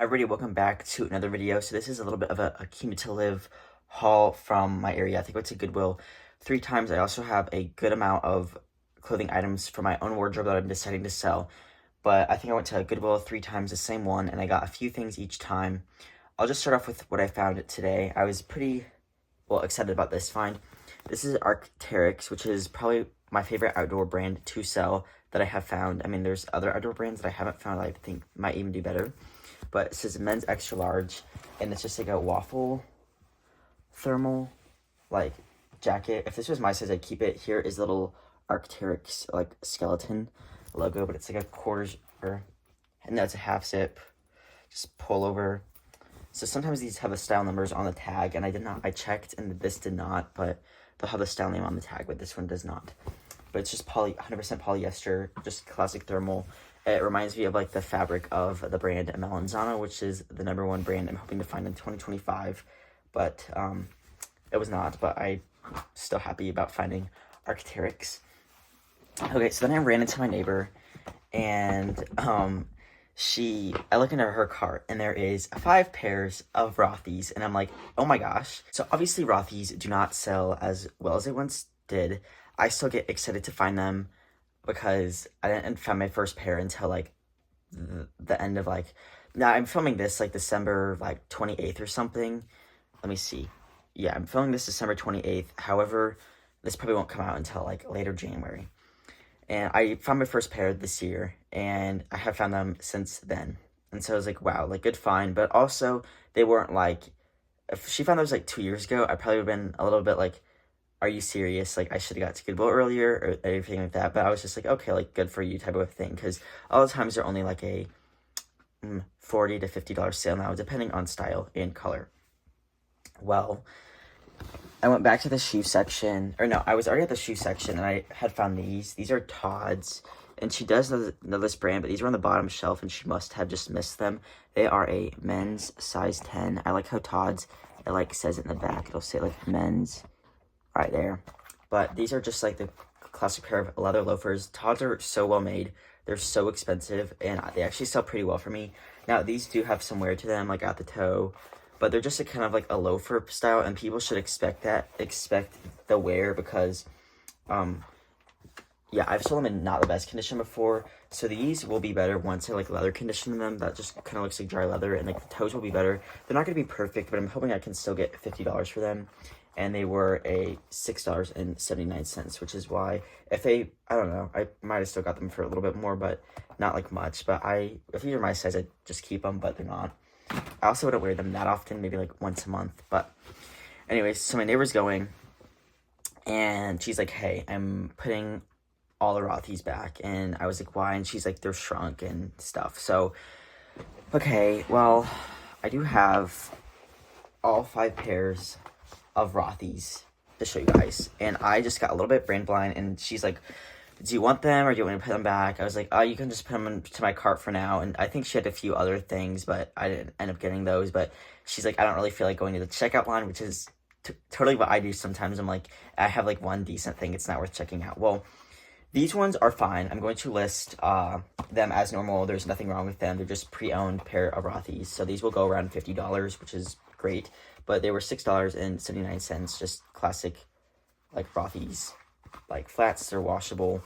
Everybody, welcome back to another video. So this is a little bit of a cumulative haul from my area. I think I went to Goodwill 3 times. I also have a good amount of clothing items for my own wardrobe that I'm deciding to sell. But I think I went to Goodwill 3 times, the same one, and I got a few things each time. I'll just start off with what I found today. I was pretty, excited about this find. This is Arc'teryx, which is probably my favorite outdoor brand to sell that I have found. I mean, there's other outdoor brands that I haven't found that I think might even do better. But it says men's extra large, and it's just like a waffle thermal, like, jacket. If this was my size, I'd keep it. Here is a little Arc'teryx, like, skeleton logo, but it's like a quarter, and no, it's a half zip, just pull over. So sometimes these have the style numbers on the tag, and I checked, and this did not, but they'll have the style name on the tag, but this one does not. But it's just 100% polyester, just classic thermal. It reminds me of like the fabric of the brand Melanzano, which is the #1 brand I'm hoping to find in 2025, but it was not. But I'm still happy about finding Arc'teryx. Okay, so then I ran into my neighbor, and I look into her cart, and there is 5 pairs of Rothys, and I'm like, oh my gosh. So obviously Rothys do not sell as well as they once did. I still get excited to find them, because I didn't find my first pair until like the end of now I'm filming this like December 28th or something. Let me see. Yeah, I'm filming this December 28th. However, this probably won't come out until like later January. And I found my first pair this year, and I have found them since then. And so I was like, wow, like good find. But also they weren't if she found those like 2 years ago, I probably would have been a little bit like, are you serious? Like, I should have got to Goodwill earlier or everything like that. But I was just like, okay, like, good for you type of thing. Because all the times they're only like a $40 to $50 sale now, depending on style and color. Well, I went back to the shoe section. Or no, I was already at the shoe section, and I had found these. These are Todd's. And she does know this brand, but these were on the bottom shelf, and she must have just missed them. They are a men's size 10. I like how Todd's, it says it in the back. It'll say like men's right there. But these are just like the classic pair of leather loafers. Todd's are so well made. They're so expensive, and they actually sell pretty well for me. Now, these do have some wear to them, like at the toe, but they're just kind of like a loafer style, and people should expect the wear, because yeah, I've sold them in not the best condition before, so these will be better once I leather condition them. That just kind of looks like dry leather, and the toes will be better. They're not going to be perfect, but I'm hoping I can still get $50 for them. And they were a $6.79, which is why I don't know, I might have still got them for a little bit more, but not like much. But if these are my size, I'd just keep them, but they're not. I also wouldn't wear them that often, maybe like once a month. But anyways, so my neighbor's going, and she's like, hey, I'm putting all the Rothys back. And I was like, why? And she's like, they're shrunk and stuff. So, okay, well, I do have all 5 pairs of Rothys to show you guys, and I just got a little bit brand blind, and she's like, do you want them or do you want me to put them back? I was like, oh, you can just put them into my cart for now. And I think she had a few other things, but I didn't end up getting those. But she's like, I don't really feel like going to the checkout line, which is totally what I do sometimes. I'm like, I have like one decent thing, it's not worth checking out. Well, these ones are fine. I'm going to list them as normal. There's nothing wrong with them. They're just pre-owned pair of Rothys, so these will go around $50, which is great. But they were $6.79, just classic, like, Rothys. Like, flats, they're washable.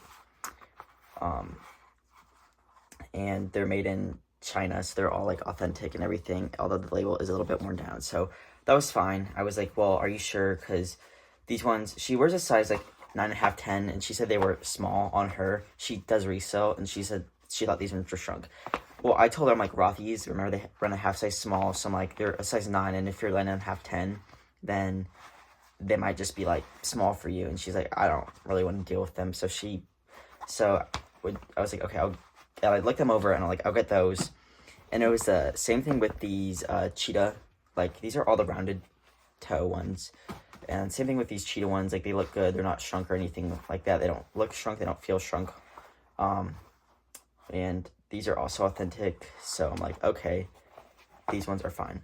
And they're made in China, so they're all, like, authentic and everything, although the label is a little bit worn down. So that was fine. I was like, well, are you sure? Because these ones, she wears a size, like, 9.5, 10, and she said they were small on her. She does resell, and she said she thought these ones were shrunk. Well, I told her, I'm like, Rothys, remember they run a half size small, so I'm like, they're a size 9, and if you're 9.5, 10, then they might just be, like, small for you. And she's like, I don't really want to deal with them. So I was like, okay, I looked them over, and I'm like, I'll get those. And it was the same thing with these cheetah, like, these are all the rounded toe ones. And same thing with these cheetah ones, like, they look good, they're not shrunk or anything like that. They don't look shrunk, they don't feel shrunk. And these are also authentic, so I'm like, okay, these ones are fine.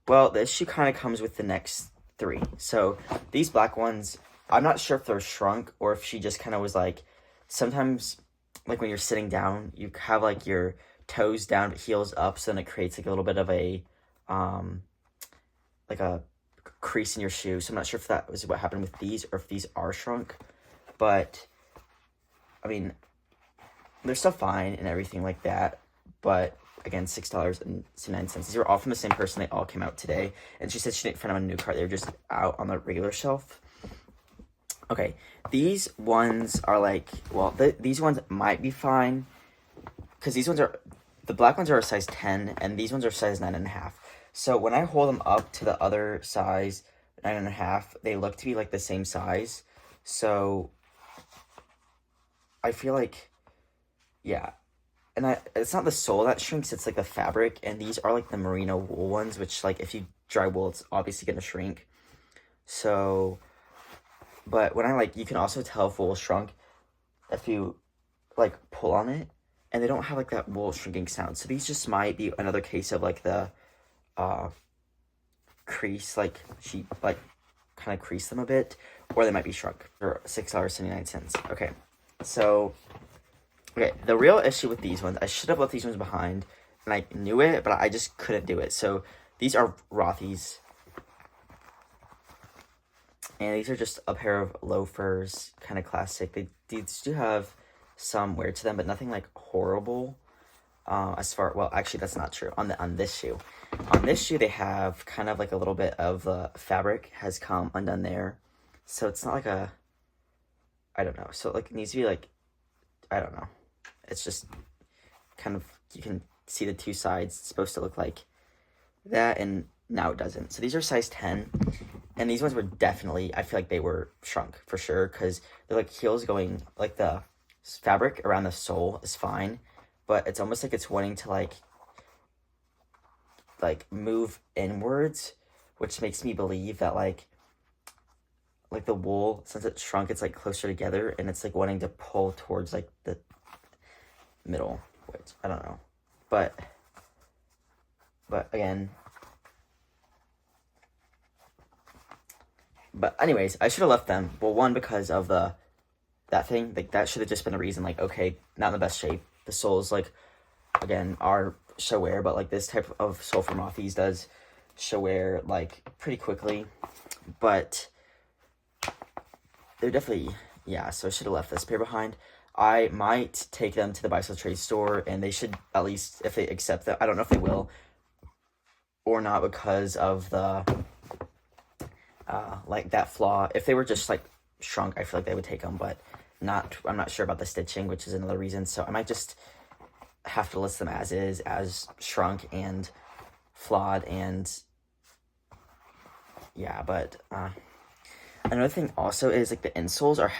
Well, the issue kind of comes with the next 3. So these black ones, I'm not sure if they're shrunk or if she just kind of was like, sometimes, like when you're sitting down, you have like your toes down but heels up, so then it creates like a little bit of a like a crease in your shoe. So I'm not sure if that was what happened with these or if these are shrunk, but I mean, they're still fine and everything like that. But again, $6.69. These were all from the same person. They all came out today, and she said she didn't find them on a new cart. They were just out on the regular shelf. Okay, these ones are like, well, these ones might be fine, because these ones are, the black ones are a size 10, and these ones are size 9.5. So when I hold them up to the other size, 9.5, they look to be like the same size. So I feel like, yeah. And it's not the sole that shrinks, it's like the fabric. And these are like the merino wool ones, which like if you dry wool, it's obviously going to shrink. So, but when I like, you can also tell if wool shrunk if you like pull on it. And they don't have like that wool shrinking sound. So these just might be another case of like the crease, like she like kind of creased them a bit, or they might be shrunk for $6.79. Okay, so okay, the real issue with these ones, I should have left these ones behind, and I knew it, but I just couldn't do it. So these are Rothys, and these are just a pair of loafers, kind of classic. These do have some wear to them, but nothing like horrible. Well, actually that's not true. On this shoe, they have kind of like a little bit of the fabric has come undone there, so it's not like a, I don't know. So like it needs to be like, I don't know. It's just kind of, you can see the two sides. It's supposed to look like that, and now it doesn't. So these are size 10, and these ones were definitely, I feel like they were shrunk for sure, because they're like heels going, like the fabric around the sole is fine, but it's almost like it's wanting to like move inwards, which makes me believe that like the wool, since it's shrunk, it's like closer together, and it's like wanting to pull towards like the middle, which I don't know, but again, but anyways, I should have left them. Well, one, because of that thing, like that should have just been a reason, like, okay, not in the best shape. The soles, like, again, are show wear, but like this type of sole from Rothy's does show wear like pretty quickly, but they're definitely, yeah, so I should have left this pair behind. I might take them to the buy sell trade store, and they should, at least if they accept them, I don't know if they will or not, because of the like that flaw. If they were just like shrunk, I feel like they would take them, but I'm not sure about the stitching, which is another reason. So I might just have to list them as is, as shrunk and flawed, and yeah. But another thing also is like the insoles are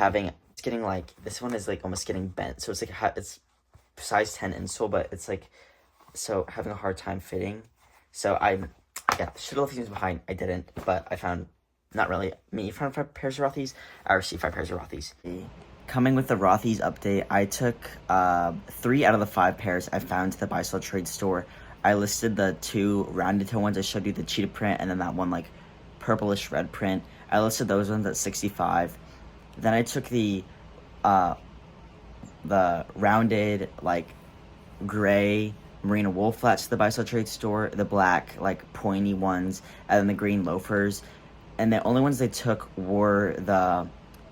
it's getting like, this one is like almost getting bent, so it's like it's size 10 insole, but it's like, so having a hard time fitting. So yeah, should have left these behind. I didn't, but I found, not really me, found 5 pairs of Rothys. I received 5 pairs of Rothys. Coming with the Rothys update, I took 3 out of the 5 pairs I found to the buy sell trade store. I listed the 2 rounded toe ones. I showed you the cheetah print, and then that one like purplish red print. I listed those ones at $65. Then I took the rounded like gray merino wool flats to the buy sell trade store, the black like pointy ones, and then the green loafers. And the only ones they took were the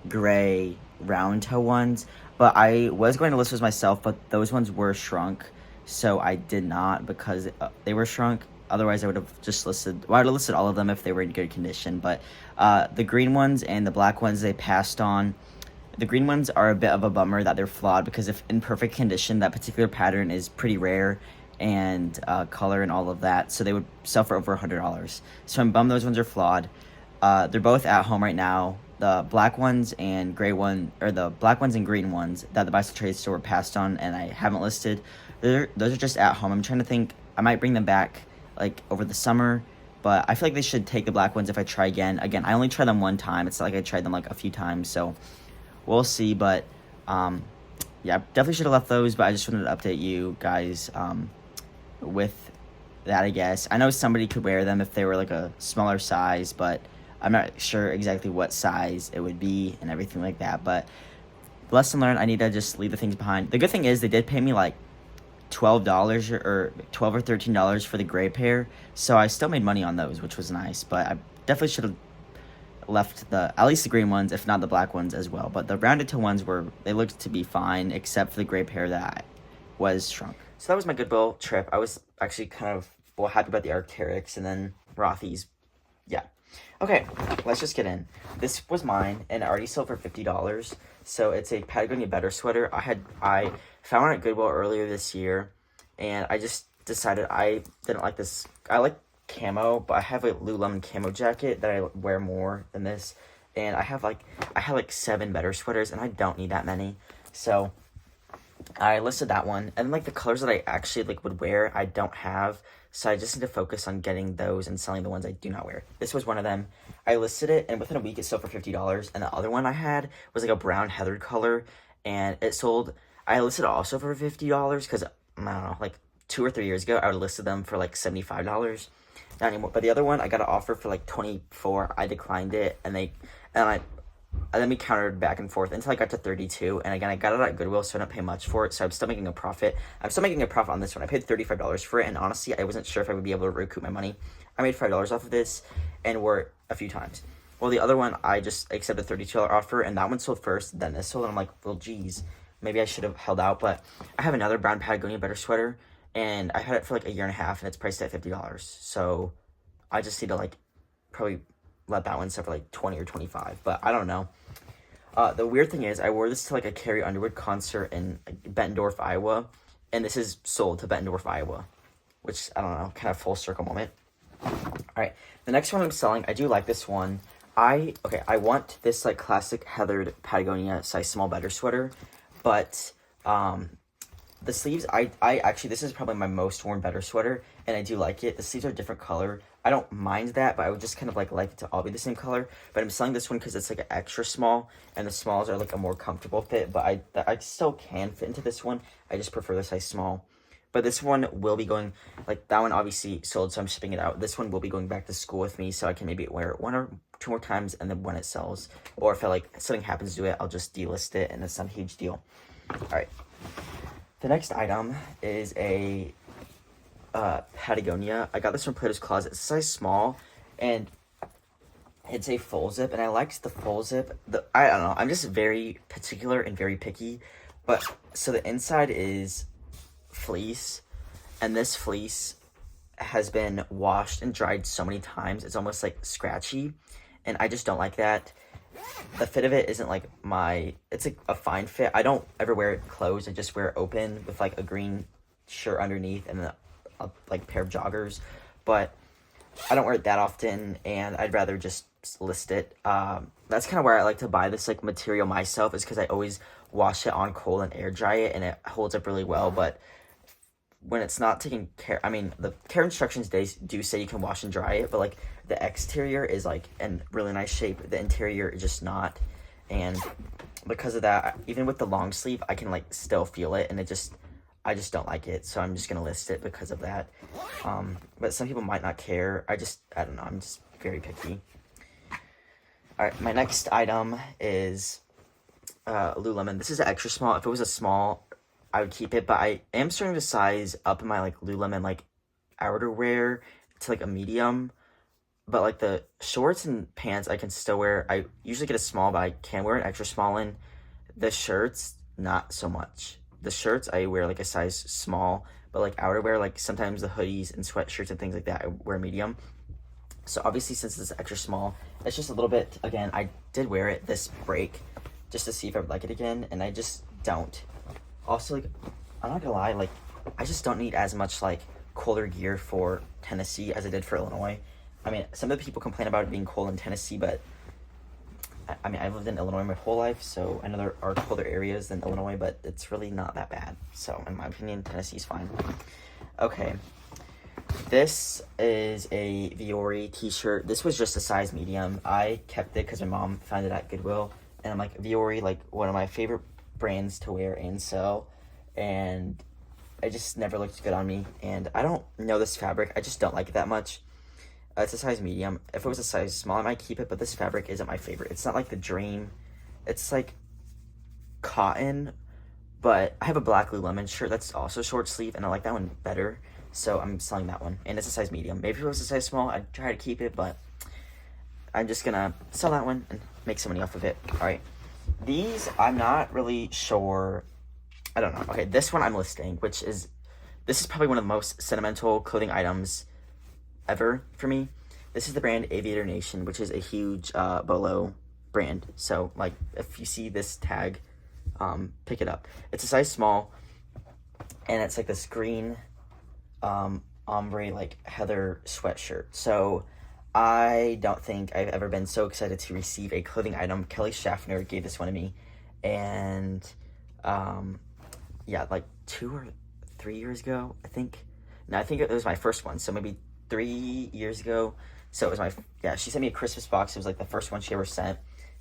gray round toe ones, but I was going to list those myself, but those ones were shrunk, so I did not, because they were shrunk. Otherwise I would have just listed, well, I would have listed all of them if they were in good condition. But the green ones and the black ones they passed on. The green ones are a bit of a bummer that they're flawed, because if in perfect condition, that particular pattern is pretty rare, and color and all of that, so they would sell for over $100. So I'm bummed those ones are flawed. They're both at home right now. The black ones and gray one, or the black ones and green ones that the buy sell trade store passed on and I haven't listed, those are just at home. I'm trying to think, I might bring them back like over the summer, but I feel like they should take the black ones if I try again. Again, I only tried them one time. It's not like I tried them like a few times, so we'll see. But yeah, definitely should have left those, but I just wanted to update you guys with that, I guess. I know somebody could wear them if they were like a smaller size, but I'm not sure exactly what size it would be and everything like that. But lesson learned, I need to just leave the things behind. The good thing is they did pay me like $12 or $13 for the gray pair, so I still made money on those, which was nice. But I definitely should have left at least the green ones, if not the black ones as well. But the rounded toe ones they looked to be fine, except for the gray pair that was shrunk. So that was my Goodwill trip. I was actually kind of happy about the Arc'teryx and then Rothy's. Yeah. Okay, let's just get in. This was mine, and I already sold for $50. So it's a Patagonia Better sweater. I found one at Goodwill earlier this year, and I just decided I didn't like this. I like camo, but I have a Lululemon camo jacket that I wear more than this, and I have like 7 Better sweaters, and I don't need that many. So I listed that one, and like the colors that I actually like would wear, I don't have. So I just need to focus on getting those and selling the ones I do not wear. This was one of them. I listed it, and within a week it sold for $50. And the other one I had was like a brown heathered color, and it sold. I listed it also for $50 because I don't know, like 2 or 3 years ago I would have listed them for like $75. Not anymore. But the other one I got an offer for like $24. I declined it, and then we countered back and forth until I got to $32. And again, I got it at Goodwill, so I don't pay much for it. So I'm still making a profit. I'm still making a profit on this one. I paid $35 for it, and honestly, I wasn't sure if I would be able to recoup my money. I made $5 off of this and wore it a few times. Well, the other one, I just accepted a $32 offer, and that one sold first, then this sold, and I'm like, well, geez, maybe I should have held out. But I have another brown Patagonia Better sweater, and I had it for like a year and a half, and it's priced at $50. So I just need to like probably let that one sell for like 20 or 25, but I don't know. The weird thing is, I wore this to like a Carrie Underwood concert in Bettendorf, Iowa, and this is sold to Bettendorf, Iowa, which, I don't know, kind of full circle moment. All right, the next one I'm selling, I do like this one. I want this like classic heathered Patagonia size small Better sweater, but the sleeves, I actually, this is probably my most worn Better sweater, and I do like it. The sleeves are a different color. I don't mind that, but I would just kind of like it to all be the same color. But I'm selling this one because it's like an extra small, and the smalls are like a more comfortable fit, but I still can fit into this one. I just prefer the size small. But this one will be going, like that one obviously sold, so I'm shipping it out. This one will be going back to school with me, so I can maybe wear it 1 or 2 more times, and then when it sells, or if something happens to it, I'll just delist it, and it's not a huge deal. All right. The next item is a Patagonia. I got this from Plato's Closet. It's a size small, and it's a full zip, and I liked the full zip. I don't know. I'm just very particular and very picky. But so the inside is fleece, and this fleece has been washed and dried so many times. It's almost like scratchy, and I just don't like that. The fit of it isn't like it's like a fine fit. I don't ever wear it closed. I just wear it open with like a green shirt underneath and a like pair of joggers, but I don't wear it that often, and I'd rather just list it. That's kind of where I like to buy this like material myself, is because I always wash it on cold and air dry it, and it holds up really well. But when it's not taken care, I mean, the care instructions do say you can wash and dry it, but like the exterior is like in really nice shape, the interior is just not, and because of that, even with the long sleeve, I can like still feel it, and I just don't like it, so I'm just gonna list it because of that. But some people might not care. I don't know, I'm just very picky. Alright, my next item is Lululemon. This is an extra small. If it was a small, I would keep it, but I am starting to size up in my like Lululemon like outerwear to like a medium. But like the shorts and pants I can still wear. I usually get a small, but I can wear an extra small in. The shirts, not so much. The shirts, I wear like a size small, but like outerwear, like sometimes the hoodies and sweatshirts and things like that, I wear medium. So obviously, since it's extra small, it's just a little bit, again, I did wear it this break just to see if I would like it again, and I just don't. Also, like, I'm not gonna lie, like, I just don't need as much like colder gear for Tennessee as I did for Illinois. I mean, some of the people complain about it being cold in Tennessee, but I mean, I've lived in Illinois my whole life, so I know there are colder areas than Illinois, but it's really not that bad. So, in my opinion, Tennessee's fine. Okay. This is a Viore t-shirt. This was just a size medium. I kept it because my mom found it at Goodwill, and I'm like, Viore, like, one of my favorite brands to wear and sell, and it just never looked good on me, and I don't know this fabric. I just don't like it that much. It's a size medium. If it was a size small, I might keep it, but this fabric isn't my favorite. It's not like the Dream. It's like cotton, But I have a black Lululemon shirt that's also short sleeve, and I like that one better. So I'm selling that one, and it's a size medium. Maybe if it was a size small, I'd try to keep it, but I'm just gonna sell that one and make some money off of it. All right, these I'm not really sure. I don't know. Okay, this one I'm listing, this is probably one of the most sentimental clothing items ever for me. This is the brand Aviator Nation, which is a huge Bolo brand. So like, if you see this tag, pick it up. It's a size small, and it's like this green ombre like heather sweatshirt. So I don't think I've ever been so excited to receive a clothing item. Kelly Schaffner gave this one to me, and yeah, like 2 or 3 years ago, I think. No, I think it was my first one, so maybe 3 years ago. So it was she sent me a Christmas box. It was like the first one she ever sent,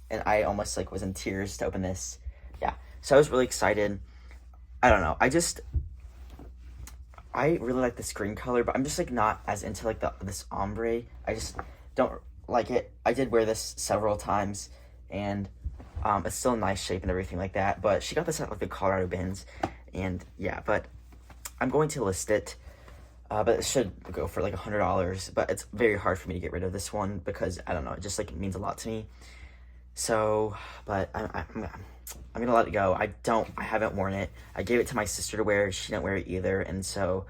and I almost like was in tears to open this. Yeah, so I was really excited. I don't know, I really like this green color, but I'm just like not as into like this ombre. I just don't like it. I did wear this several times, and it's still in nice shape and everything like that. But she got this at like the Colorado bins, and yeah. But I'm going to list it. But it should go for like $100. But it's very hard for me to get rid of this one because I don't know. It just like means a lot to me. So, but I'm gonna let it go. I haven't worn it. I gave it to my sister to wear. She didn't wear it either, and so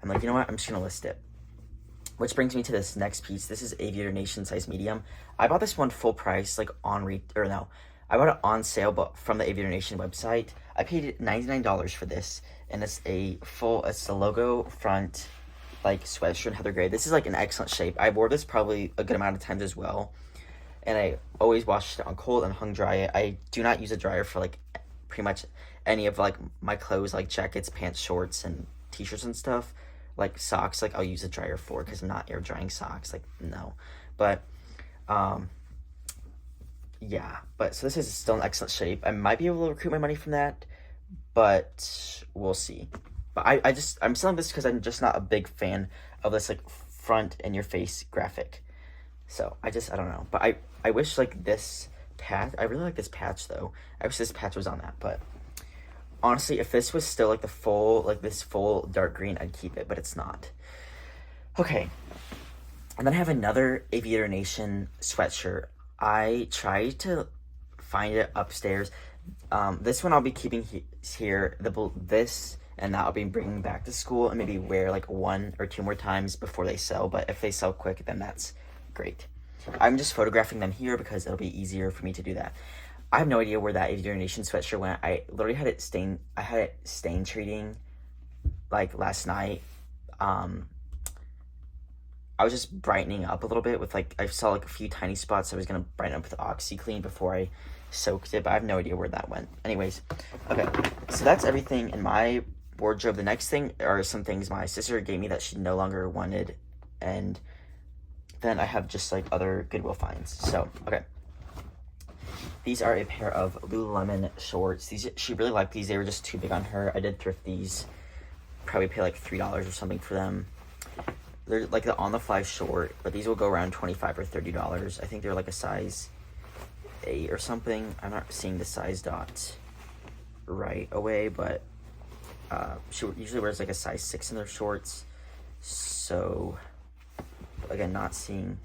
I'm like, you know what? I'm just gonna list it. Which brings me to this next piece. This is Aviator Nation size medium. I bought this one full price, like I bought it on sale, but from the Aviator Nation website. I paid $99 for this, and it's the logo front, like sweatshirt heather gray. This is like in excellent shape. I wore this probably a good amount of times as well. And I always washed it on cold and hung dry it. I do not use a dryer for like pretty much any of like my clothes, like jackets, pants, shorts, and t-shirts and stuff. Like socks, like I'll use a dryer for because I'm not air drying socks. Like no, but yeah. But so this is still in excellent shape. I might be able to recoup my money from that, but we'll see. But I'm selling this because I'm just not a big fan of this like front in your face graphic. So I don't know. But I wish like this patch, I really like this patch though. I wish this patch was on that, but honestly, if this was still like this full dark green, I'd keep it, but it's not. Okay. And then I have another Aviator Nation sweatshirt. I tried to find it upstairs. This one I'll be keeping here. This and that I'll be bringing back to school and maybe wear like 1 or 2 more times before they sell. But if they sell quick, then that's great. I'm just photographing them here because it'll be easier for me to do that. I have no idea where that Aviator Nation sweatshirt went. I literally had it stain treating like last night. I was just brightening up a little bit with like, I saw like a few tiny spots. I was gonna brighten up with OxyClean before I soaked it, but I have no idea where that went. Anyways, okay, so that's everything in my wardrobe. The next thing are some things my sister gave me that she no longer wanted, and then I have just like other Goodwill finds. So, okay. These are a pair of Lululemon shorts. She really liked these. They were just too big on her. I did thrift these. Probably pay like $3 or something for them. They're like the on-the-fly short, but these will go around $25 or $30. I think they're like a size 8 or something. I'm not seeing the size dot right away, but she usually wears like a size 6 in their shorts. So, again, not seeing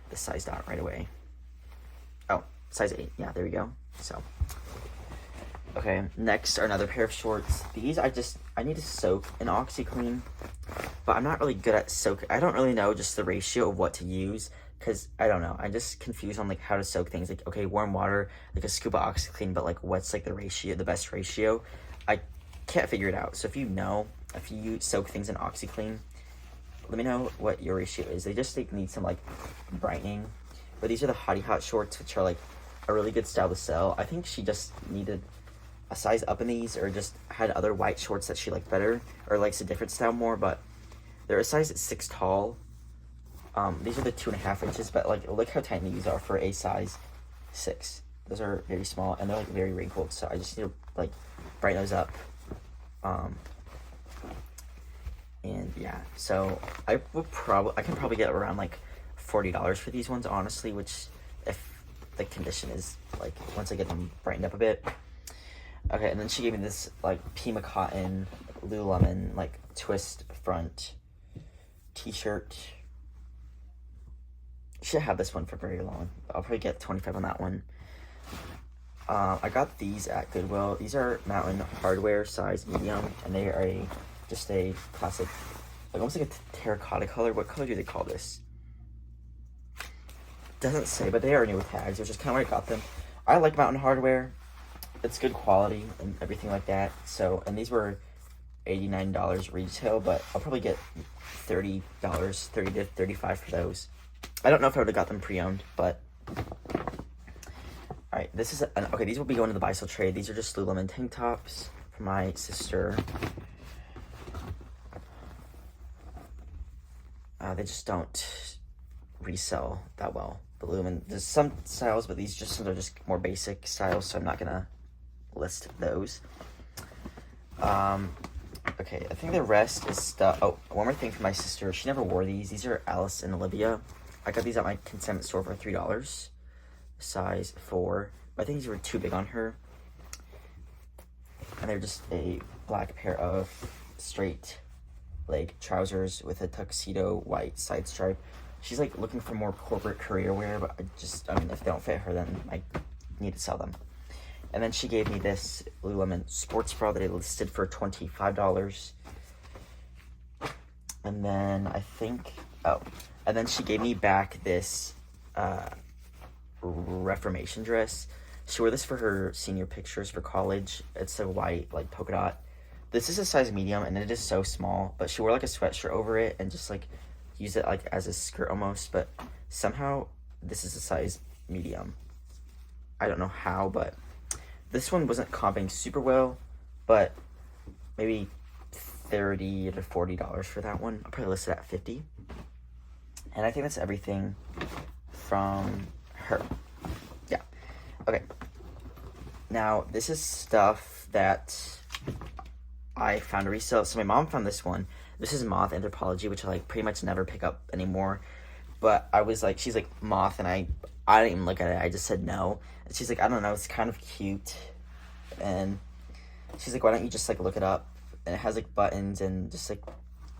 the size dot right away. Oh, size 8. Yeah, there we go. So, okay, next are another pair of shorts. These I need to soak in OxyClean, but I'm not really good at soak. I don't really know just the ratio of what to use, because I don't know. I'm just confused on like how to soak things. Like, okay, warm water, like a scoop of OxyClean, but like what's like the ratio, the best ratio? I can't figure it out. So if you soak things in OxyClean, let me know what your ratio is. They just need some like brightening. But these are the Hottie Hot shorts, which are like a really good style to sell. I think she just needed a size up in these, or just had other white shorts that she liked better, or likes a different style more. But they're a size 6 tall. These are the 2.5 inches, but like look how tiny these are for a size 6. Those are very small, and they're like very wrinkled. So I just need to like brighten those up. And yeah, so I can probably get around like $40 for these ones, honestly, which if the condition is like, once I get them brightened up a bit. Okay, and then she gave me this, like, Pima Cotton Lululemon, like, twist front t-shirt. Should have this one for very long. I'll probably get 25 on that one. I got these at Goodwill. These are Mountain Hardwear size medium, and they are just a classic, like almost like a terracotta color. What color do they call this? Doesn't say, but they are new with tags, which is kind of where I got them. I like Mountain Hardwear. It's good quality and everything like that. So, and these were $89 retail, but I'll probably get $30, $30 to $35 for those. I don't know if I would have got them pre-owned, but alright, this is okay, these will be going to the buy-sell trade. These are just Lululemon tank tops for my sister. They just don't resell that well. The Lululemon, there's some styles, but these are just more basic styles, so I'm not gonna list those. Okay, I think the rest is stuff. Oh, one more thing for my sister. She never wore these. These are Alice and Olivia. I got these at my consignment store for $3. Size 4. But I think these were too big on her. And they're just a black pair of straight leg trousers with a tuxedo white side stripe. She's like looking for more corporate career wear, but I mean, if they don't fit her, then I need to sell them. And then she gave me this Lululemon sports bra that I listed for $25. And then I think, and then she gave me back this Reformation dress. She wore this for her senior pictures for college. It's a white, like, polka dot. This is a size medium, and it is so small, but she wore, like, a sweatshirt over it and just, like, used it, like, as a skirt almost, but somehow this is a size medium. I don't know how, but this one wasn't comping super well, but maybe $30 to $40 for that one. I'll probably list it at $50. And I think that's everything from her. Yeah. Okay. Now, this is stuff that I found to resell. So my mom found this one. This is Moth Anthropology, which I like pretty much never pick up anymore. But I was like, she's like, Moth, and I didn't even look at it. I just said no. And she's like, I don't know, it's kind of cute. And she's like, why don't you just like look it up? And it has like buttons and just like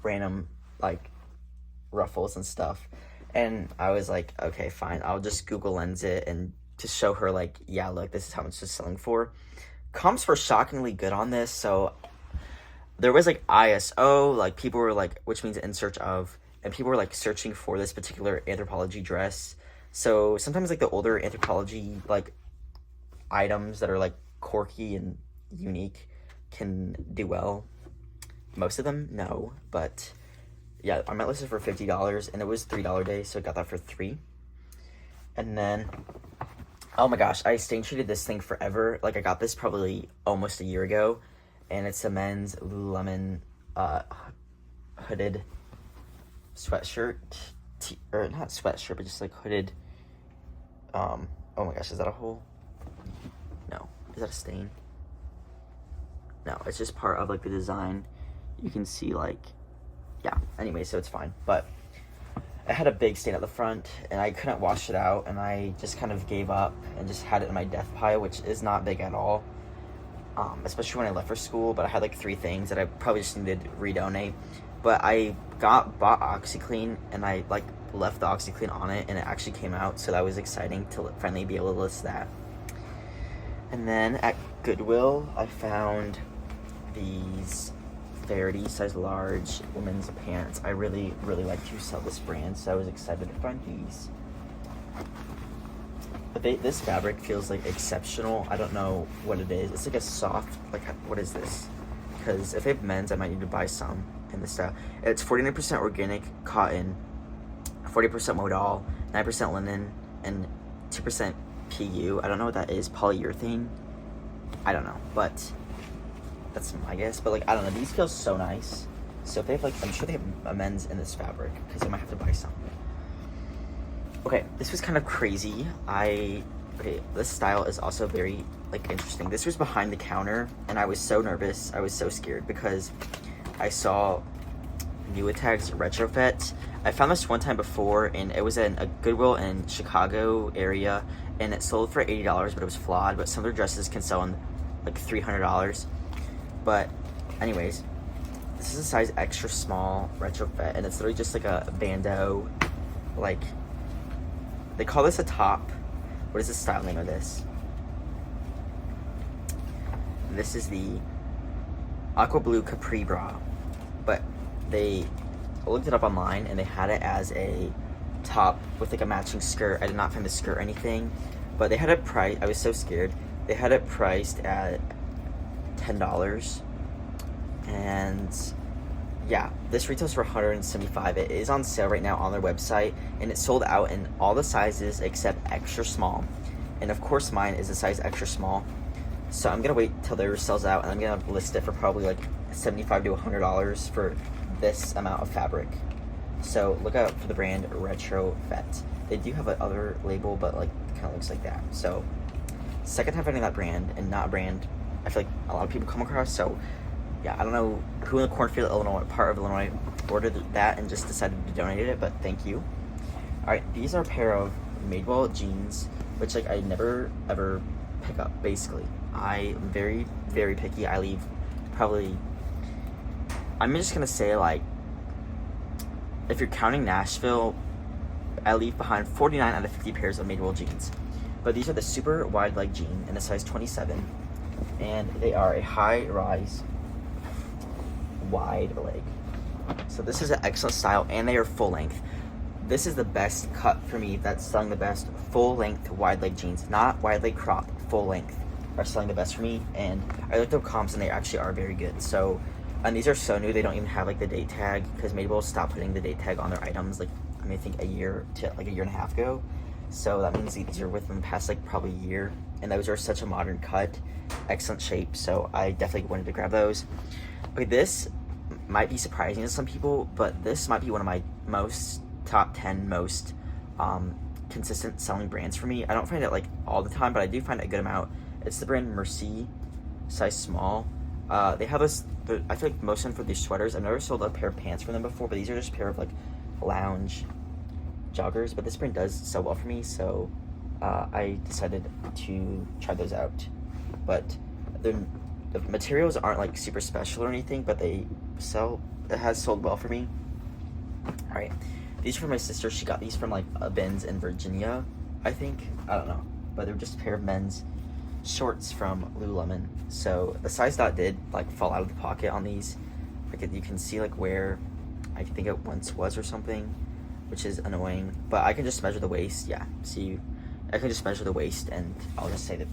random like ruffles and stuff. And I was like, okay, fine. I'll just Google Lens it and to show her like, yeah, look, this is how much it's selling for. Comps were shockingly good on this. So there was like ISO, like people were like, which means in search of, and people were like searching for this particular Anthropology dress. So sometimes like the older Anthropology like items that are like quirky and unique can do well. Most of them, no, but yeah, I might list it for $50, and it was $3 day, so I got that for $3. And then, oh my gosh, I stain treated this thing forever. Like I got this probably almost a year ago, and it's a men's Lululemon hooded sweatshirt, or not sweatshirt, but just like hooded. Oh my gosh, is that a hole? No, is that a stain? No, it's just part of like the design. You can see like, yeah, anyway, so it's fine. But I had a big stain at the front and I couldn't wash it out, and I just kind of gave up and just had it in my death pile, which is not big at all. Especially when I left for school, but I had like 3 things that I probably just needed to redonate. But I bought OxyClean, and I like left the OxyClean on it, and it actually came out, so that was exciting to finally be able to list that. And then at Goodwill, I found these Verity size large women's pants. I really like to sell this brand, so I was excited to find these. But this fabric feels like exceptional. I don't know what it is. It's like a soft, like, what is this? Because if they have men's, I might need to buy some in this style. It's 49% organic cotton, 40% modal, 9% linen, and 2% PU. I don't know what that is. Polyurethane. I don't know, but that's my guess. But like, I don't know. These feel so nice. So if they have like, I'm sure they have a men's in this fabric, because I might have to buy some. Okay, this was kind of crazy. Okay, this style is also very like interesting. This was behind the counter, and I was so nervous. I was so scared because I saw Newitag's retrofit. I found this one time before, and it was in a Goodwill in Chicago area, and it sold for $80, but it was flawed. But some of their dresses can sell in like $300. But anyways, this is a size extra small retrofit, and it's literally just like a Vendoo, like, they call this a top. What is the style name of this? This is the aqua blue capri bra, but they looked it up online and they had it as a top with like a matching skirt. I did not find the skirt or anything, but they had it priced. I was so scared. They had it priced at $10, and yeah, this retails for $175. It is on sale right now on their website, and it sold out in all the sizes except extra small, and of course mine is a size extra small. So I'm gonna wait till theirs sells out, and I'm gonna list it for probably like $75 to $100 for this amount of fabric. So look out for the brand Retrofit. They do have another label, but like it kind of looks like that. So second time finding that brand, and not a brand I feel like a lot of people come across. So yeah, I don't know who in the cornfield, Illinois, part of Illinois, ordered that and just decided to donate it, but thank you. All right, these are a pair of Madewell jeans, which like I never ever pick up. Basically, I'm very, very picky. I leave probably, I'm just gonna say, like, if you're counting Nashville, I leave behind 49 out of 50 pairs of Madewell jeans. But these are the super wide leg jean in a size 27, and they are a high rise wide leg. So this is an excellent style, and they are full length. This is the best cut for me that's selling the best. Full length wide leg jeans, not wide leg crop, full length are selling the best for me. And I looked up comps and they actually are very good. So, and these are so new, they don't even have like the date tag, because Madewell stopped putting the date tag on their items like, I mean, I think a year and a half ago. So that means these are within the past like probably a year, and those are such a modern cut, excellent shape. So I definitely wanted to grab those. Okay, this might be surprising to some people, but this might be one of my top 10 most consistent selling brands for me. I don't find it like all the time, but I do find it a good amount. It's the brand Mercy, size small. They have this, I feel like most of them for these sweaters. I've never sold a pair of pants from them before, but these are just a pair of like lounge joggers. But this brand does sell well for me, so I decided to try those out. But the materials aren't like super special or anything, but it has sold well for me. All right, these are for my sister. She got these from like a Ben's in Virginia, I think. I don't know, but they're just a pair of men's shorts from Lululemon. So the size dot did like fall out of the pocket on these. Like you can see like where I think it once was or something, which is annoying. But I can just measure the waist. Yeah, see, I can just measure the waist, and I'll just say that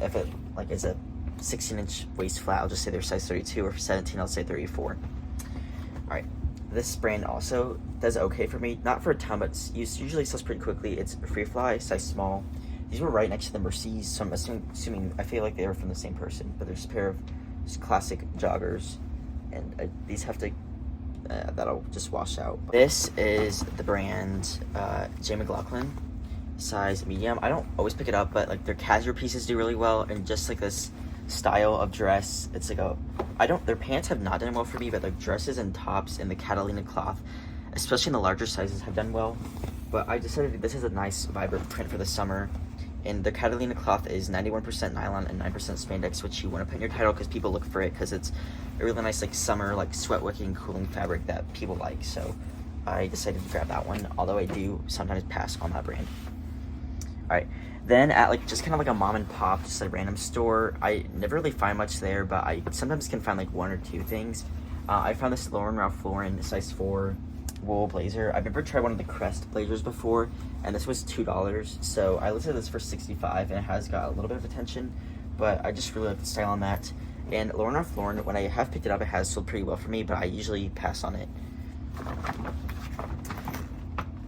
if it like is a 16-inch waist flat, I'll just say they're size 32, or 17, I'll say 34. All right, this brand also does okay for me, not for a ton, but usually sells pretty quickly. It's Free Fly, size small. These were right next to the Mercedes, so I'm assuming I feel like they were from the same person, but there's a pair of just classic joggers, and these have to that'll just wash out. This is the brand J. McLaughlin, size medium. I don't always pick it up, but like their casual pieces do really well, and just like this style of dress, it's like their pants have not done well for me, but their dresses and tops and the Catalina cloth, especially in the larger sizes, have done well. But I decided this is a nice vibrant print for the summer, and the Catalina cloth is 91% nylon and 9% spandex, which you want to put in your title because people look for it, because it's a really nice like summer, like sweat wicking, cooling fabric that people like. So I decided to grab that one, although I do sometimes pass on that brand. All right, then at like just kind of like a mom and pop, just a random store, I never really find much there, but I sometimes can find like one or two things. I found this Ralph Lauren size 4 wool blazer. I've never tried one of the Crest blazers before, and this was $2, so I listed this for $65, and it has got a little bit of attention, but I just really like the style on that. And Ralph Lauren, when I have picked it up, it has sold pretty well for me, but I usually pass on it.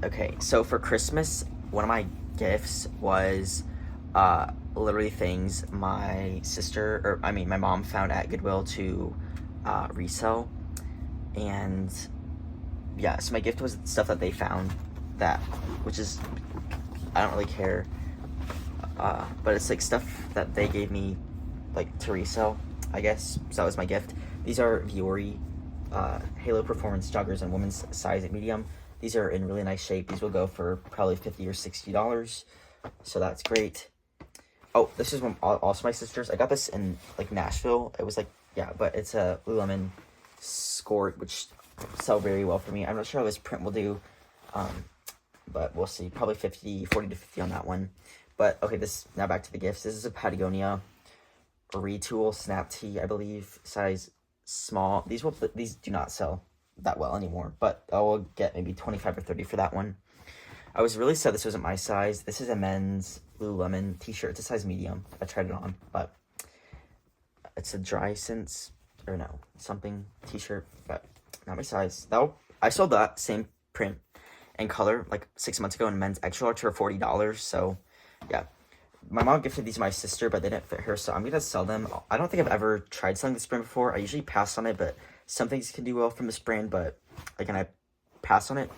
Okay, so for Christmas, one of my gifts was literally things my mom found at Goodwill to resell. And yeah, so my gift was stuff that they found, which is, I don't really care, but it's like stuff that they gave me like to resell, I guess. So that was my gift. These are Viore Halo Performance joggers in women's size medium. These are in really nice shape. These will go for probably $50 or $60, so that's great. Oh, this is from also my sister's. I got this in, like, Nashville. It was, like, yeah, but it's a Lululemon skirt, which sell very well for me. I'm not sure how this print will do, but we'll see. Probably 40 to 50 on that one. But, okay, now back to the gifts. This is a Patagonia retool snap tee, I believe, size small. These do not sell that well anymore, but I will get maybe 25 or 30 for that one. I was really sad this wasn't my size. This is a men's Lululemon t-shirt. It's a size medium. I tried it on, but it's a something t-shirt, but not my size. I sold that same print and color like 6 months ago in men's extra large for $40. So yeah, my mom gifted these to my sister, but they didn't fit her, so I'm gonna sell them. I don't think I've ever tried selling this brand before. I usually pass on it, but some things can do well from this brand, but again, I pass on it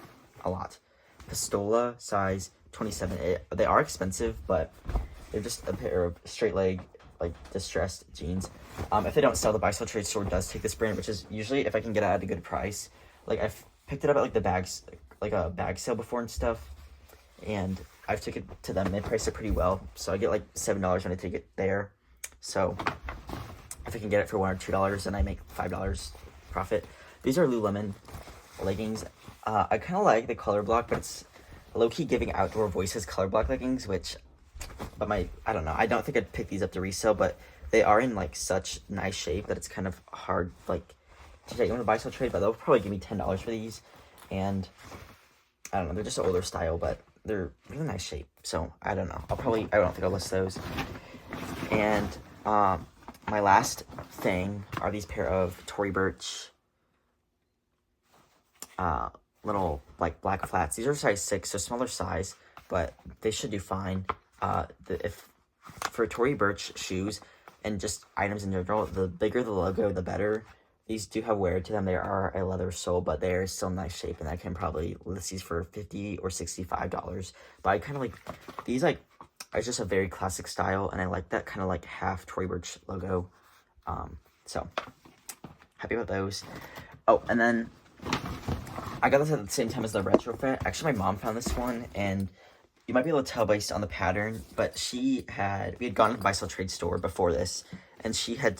a lot. Pistola, size 27. They are expensive, but they're just a pair of straight leg, like, distressed jeans. If they don't sell, the Buy Sell Trade store does take this brand, which is usually if I can get it at a good price. Like, I've picked it up at, like, a bag sale before and stuff, and I've took it to them. They price it pretty well, so I get like $7 when I take it there. So if I can get it for $1 or $2, then I make $5 profit. These are Lululemon leggings. I kind of like the color block, but it's low-key giving Outdoor Voices color block leggings, I don't know. I don't think I'd pick these up to resell, but they are in, like, such nice shape that it's kind of hard, like, to take them to Buy Sell Trade, but they'll probably give me $10 for these, and I don't know, they're just an older style, but they're really nice shape, so I don't know. I don't think I'll list those. And my last thing are these pair of Tory Burch little, like, black flats. These are size 6, so smaller size, but they should do fine. For Tory Burch shoes and just items in general, the bigger the logo, the better. These do have wear to them. They are a leather sole, but they're still nice shape, and I can probably list these for $50 or $65. But I kind of like these, like, it's just a very classic style, and I like that kind of, like, half Tory Burch logo. So happy about those. Oh, and then I got this at the same time as the retrofit. Actually, my mom found this one, and you might be able to tell based on the pattern, but we had gone to the Buy Sell Trade store before this, and she had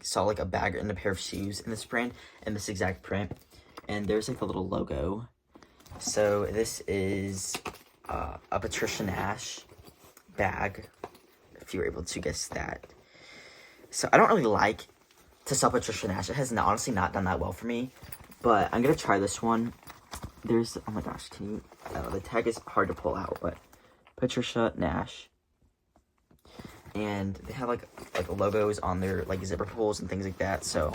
saw a bag and a pair of shoes in this brand, in this exact print, and there's, like, a little logo. So this is a Patricia Nash bag, if you were able to guess that. So I don't really like to sell Patricia Nash. It has honestly not done that well for me, but I'm gonna try this one. Oh my gosh, the tag is hard to pull out, but Patricia Nash. And they have like logos on their, like, zipper pulls and things like that, so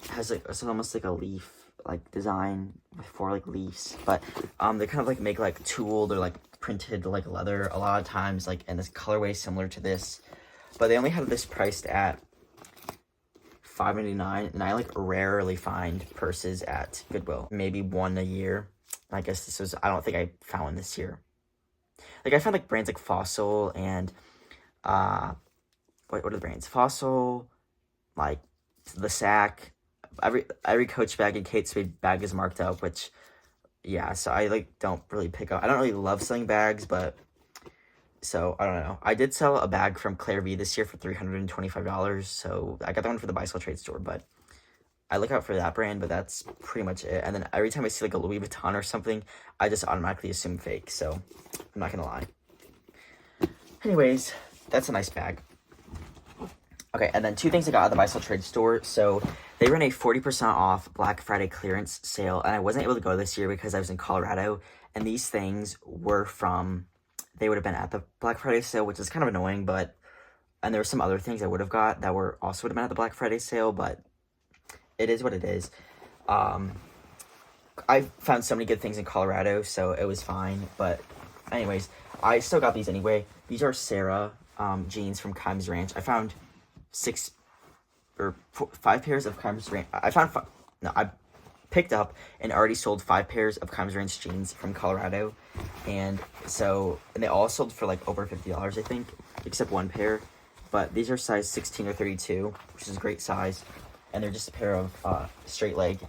it has it's almost like a leaf, like, design for, like, leaves, but they kind of, like, make, like, tooled or, like, printed, like, leather a lot of times, like, in this colorway similar to this, but they only have this priced at $5.99, and I, like, rarely find purses at Goodwill, maybe one a year. I guess I don't think I found one this year. Like, I found, like, brands like Fossil and what are the brands? Fossil, like, the Sack, every Coach bag and Kate Spade bag is marked up, which, yeah, so I, like, don't really pick up. I don't really love selling bags, but, so, I don't know. I did sell a bag from Claire V this year for $325, so I got that one for the Buy Sell Trade store, but I look out for that brand, but that's pretty much it. And then every time I see, like, a Louis Vuitton or something, I just automatically assume fake, so I'm not gonna lie. Anyways, that's a nice bag. Okay, and then two things I got at the Buy Sell Trade store. So they run a 40% off Black Friday clearance sale, and I wasn't able to go this year because I was in Colorado, and these things they would have been at the Black Friday sale, which is kind of annoying, and there were some other things I would have got that would have been at the Black Friday sale, but it is what it is. I found so many good things in Colorado, so it was fine, but anyways, I still got these anyway. These are Sarah jeans from Kimes Ranch. I found 5 pairs of Kimes Ranch. I picked up and already sold 5 pairs of Kimes Ranch jeans from Colorado, and they all sold for, like, over $50, I think, except one pair. But these are size 16 or 32, which is a great size, and they're just a pair of straight leg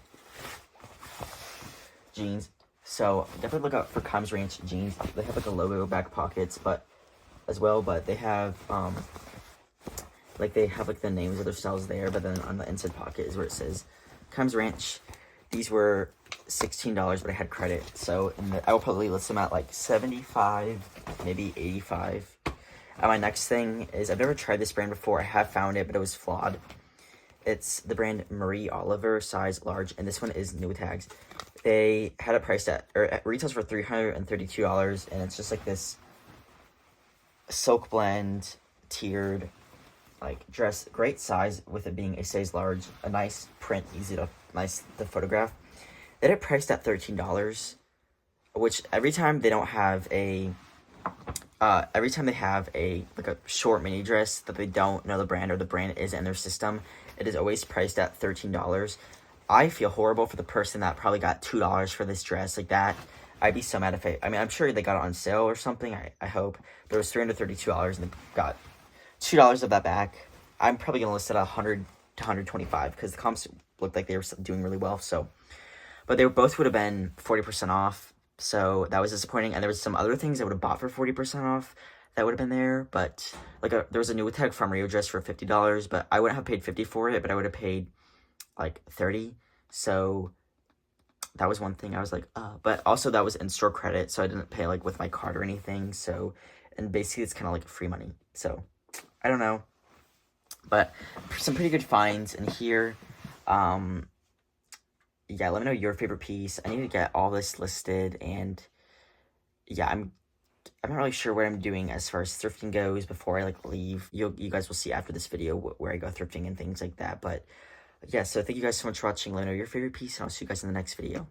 jeans. So definitely look out for Kimes Ranch jeans. They have, like, a logo back pockets, but as well, but they have, like, they have, like, the names of their styles there, but then on the inside pocket is where it says Comes Ranch. These were $16, but I had credit, so I will probably list them at, like, 75, maybe 85. And my next thing is, I've never tried this brand before. I have found it, but it was flawed. It's the brand Marie Oliver, size large, and this one is new tags. They had it priced at, or it retails for $332, and it's just like this silk blend, tiered, like, dress. Great size with it being a size large, a nice print, nice to photograph. They had it priced at $13, which every time they don't have a, every time they have like a short mini dress that they don't know the brand or the brand is in their system, it is always priced at $13. I feel horrible for the person that probably got $2 for this dress like that. I'd be so mad if I mean, I'm sure they got it on sale or something. I hope. But it was $332 and they got $2 of that back. I'm probably going to list it at 100 to 125 because the comps looked like they were doing really well. So, but they both would have been 40% off. So that was disappointing. And there was some other things I would have bought for 40% off that would have been there. But like there was a new tag from Rio dress for $50, but I wouldn't have paid $50 for it, but I would have paid like $30. So that was one thing I was like, but also that was in-store credit, so I didn't pay like with my card or anything. So, and basically it's kind of like free money. So I don't know, but some pretty good finds in here. Yeah, let me know your favorite piece. I need to get all this listed, and yeah, I'm not really sure what I'm doing as far as thrifting goes before I like leave. You guys will see after this video where I go thrifting and things like that. But yeah, so thank you guys so much for watching. Let me know your favorite piece, and I'll see you guys in the next video.